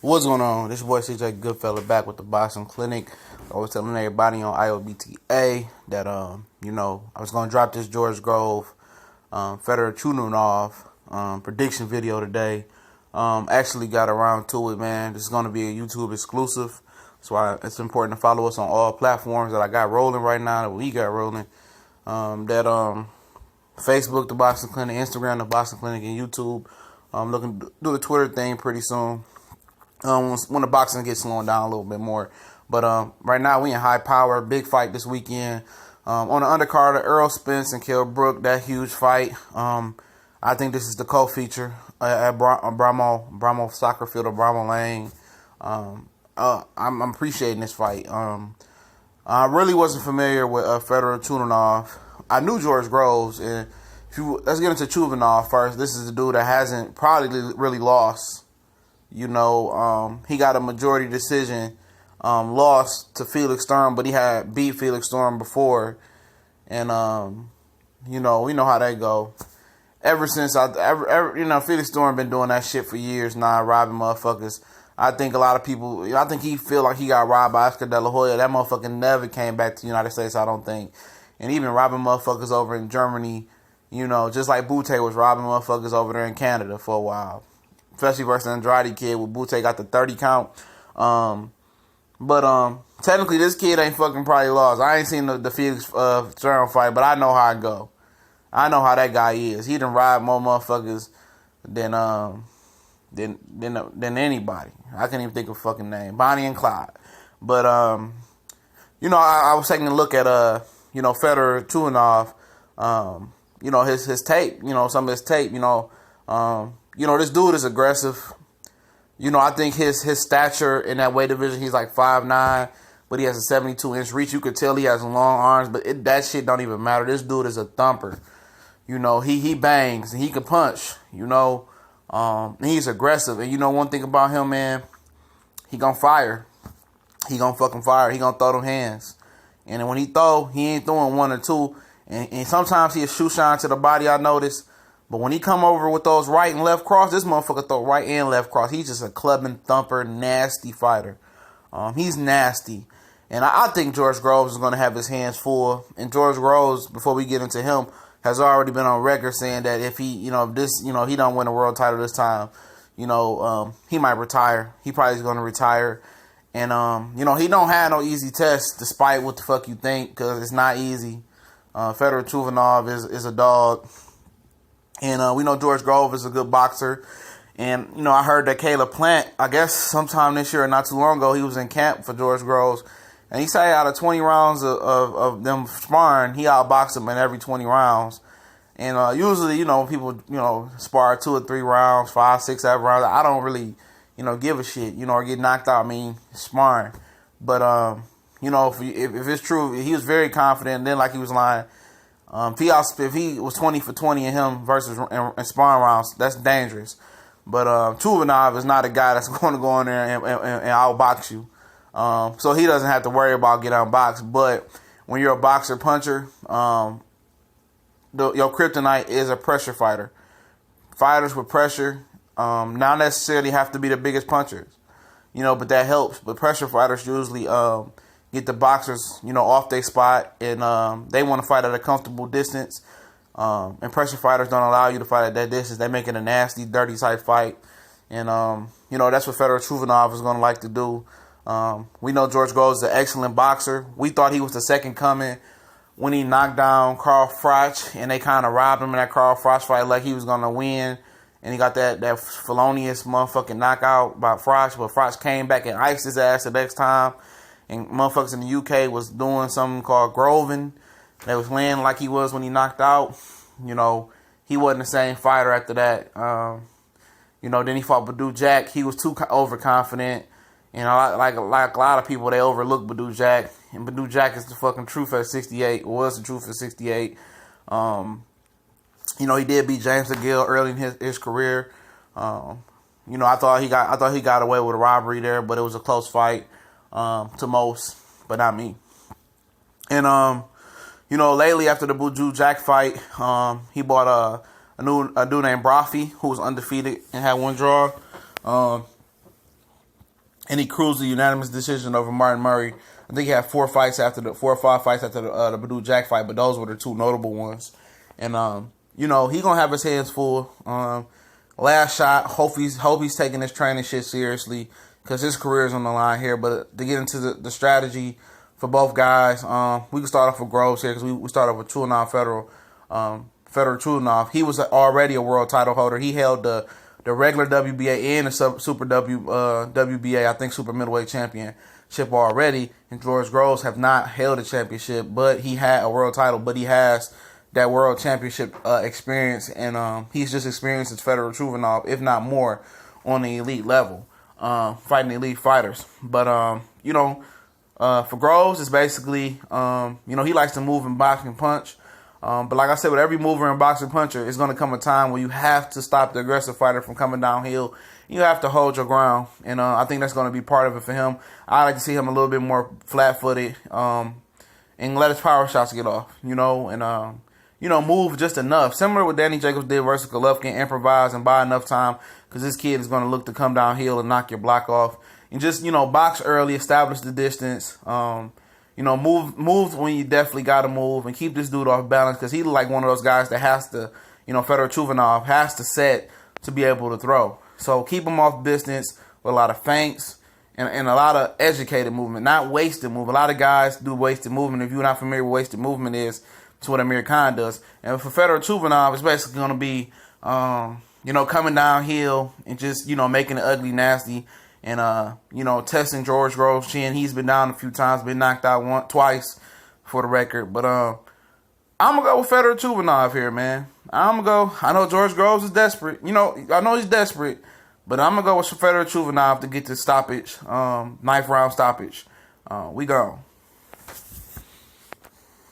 What's going on? This your boy CJ Goodfella back with the Boxing Clinic. I was telling everybody on IOBTA that I was gonna drop this George Groves, Fedor Chudinov prediction video today. Actually got around to it, man. This is gonna be a YouTube exclusive, so it's important to follow us on all platforms that I got rolling right now. That we got rolling. Facebook, the Boxing Clinic, Instagram, the Boxing Clinic, and YouTube. I'm looking to do the Twitter thing pretty soon. When the boxing gets slowing down a little bit more. But right now we in high power, big fight this weekend. On the undercard of Errol Spence and Kell Brook, that huge fight. I think this is the co-feature at Bramall Soccer Field or Bramall Lane. I'm appreciating this fight. I really wasn't familiar with Fedor Chudinov. I knew George Groves, and let's get into Chudinov first. This is a dude that hasn't probably really lost. He got a majority decision loss to Felix Sturm, but he had beat Felix Sturm before. And, we know how that go. Ever since, Felix Sturm been doing that shit for years now, robbing motherfuckers. I think a lot of people, he feel like he got robbed by Oscar De La Hoya. That motherfucker never came back to the United States, I don't think. And even robbing motherfuckers over in Germany, just like Butte was robbing motherfuckers over there in Canada for a while. Especially versus Andrade kid, with Butte got the 30 count. But technically this kid ain't fucking probably lost. I ain't seen the Felix Sturm fight, but I know how it go. I know how that guy is. He done robbed more motherfuckers than anybody. I can't even think of a fucking name. Bonnie and Clyde. But I was taking a look at Fedor Chudinov, his tape, some of his tape, this dude is aggressive. I think his stature in that weight division, he's like 5'9", but he has a 72-inch reach. You could tell he has long arms, but that shit don't even matter. This dude is a thumper. He bangs and he can punch. He's aggressive. And one thing about him, man, he gonna fire. He gonna fucking fire. He gonna throw them hands. And when he throw, he ain't throwing one or two. And sometimes he a shoe shine to the body, I notice. But when he come over with those right and left cross, this motherfucker throw right and left cross. He's just a clubbing, thumper, nasty fighter. He's nasty. And I think George Groves is going to have his hands full. And George Groves, before we get into him, has already been on record saying that if he, he don't win a world title this time, he might retire. He probably is going to retire. And, he don't have no easy test, despite what the fuck you think, because it's not easy. Fedor Chudinov is a dog. And we know George Groves is a good boxer. And, I heard that Caleb Plant, I guess sometime this year or not too long ago, he was in camp for George Groves. And he said out of 20 rounds of them sparring, he outboxed him in every 20 rounds. And usually, people, spar 2 or 3 rounds, 5, 6, 7 rounds. I don't really, give a shit, or get knocked out. I mean, sparring. But, if it's true, he was very confident. And then, like he was lying, if he was 20 for 20 in him versus in sparring rounds, that's dangerous. But Chudinov is not a guy that's going to go in there and outbox you. So he doesn't have to worry about getting outboxed. But when you're a boxer puncher, your kryptonite is a pressure fighter. Fighters with pressure not necessarily have to be the biggest punchers, but that helps. But pressure fighters usually get the boxers, off their spot, and they want to fight at a comfortable distance. And pressure fighters don't allow you to fight at that distance. They make it a nasty, dirty type fight. And, that's what Fedor Chudinov is going to like to do. We know George Groves is an excellent boxer. We thought he was the second coming when he knocked down Carl Froch, and they kind of robbed him in that Carl Froch fight like he was going to win. And he got that felonious motherfucking knockout by Froch, but Froch came back and iced his ass the next time. And motherfuckers in the UK was doing something called groving. They was laying like he was when he knocked out. He wasn't the same fighter after that. Then he fought Badou Jack. He was too overconfident. Like a lot of people, they overlook Badou Jack. And Badou Jack is the fucking truth at 68. Was the truth at 68. He did beat James DeGill early in his career. I thought he got away with a robbery there, but it was a close fight to most, but not me. And lately after the Badou Jack fight, he bought a dude named Brophy, who was undefeated and had one draw. and he cruised the unanimous decision over Martin Murray. I think he had 4 or 5 fights after the Badou Jack fight, but those were the 2 notable ones. And he gonna have his hands full. Last shot. Hope he's taking his training shit seriously because his career is on the line here. But to get into the strategy for both guys, we can start off with Groves here because we start off with Chudinov Fedor Chudinov. He was already a world title holder. He held the regular WBA and the Super WBA, I think Super Middleweight Championship already. And George Groves have not held a championship, but he had a world title. But he has that world championship experience, and he's just experienced as Fedor Chudinov, if not more, on the elite level, fighting elite fighters. But for Groves, it's basically he likes to move and box and punch. But like I said, with every mover and boxer puncher, it's going to come a time where you have to stop the aggressive fighter from coming downhill. You have to hold your ground, and I think that's going to be part of it for him. I like to see him a little bit more flat-footed and let his power shots get off, and move just enough. Similar to what Danny Jacobs did versus Golovkin, improvise and buy enough time because this kid is going to look to come downhill and knock your block off. And just, box early, establish the distance. Move when you definitely got to move and keep this dude off balance because he's like one of those guys that has to, Fedor Chudinov has to set to be able to throw. So keep him off distance with a lot of feints and a lot of educated movement, not wasted movement. A lot of guys do wasted movement. If you're not familiar with wasted movement is, it's what Amir Khan does. And for Fedor Chudinov, it's basically going to be, coming downhill and just, making it ugly, nasty. And, testing George Groves' chin. He's been down a few times, been knocked out twice for the record. But I'm going to go with Fedor Chudinov here, man. I'm going to go. I know George Groves is desperate. I know he's desperate. But I'm going to go with Fedor Chudinov to get this stoppage, 9th round stoppage. We gone.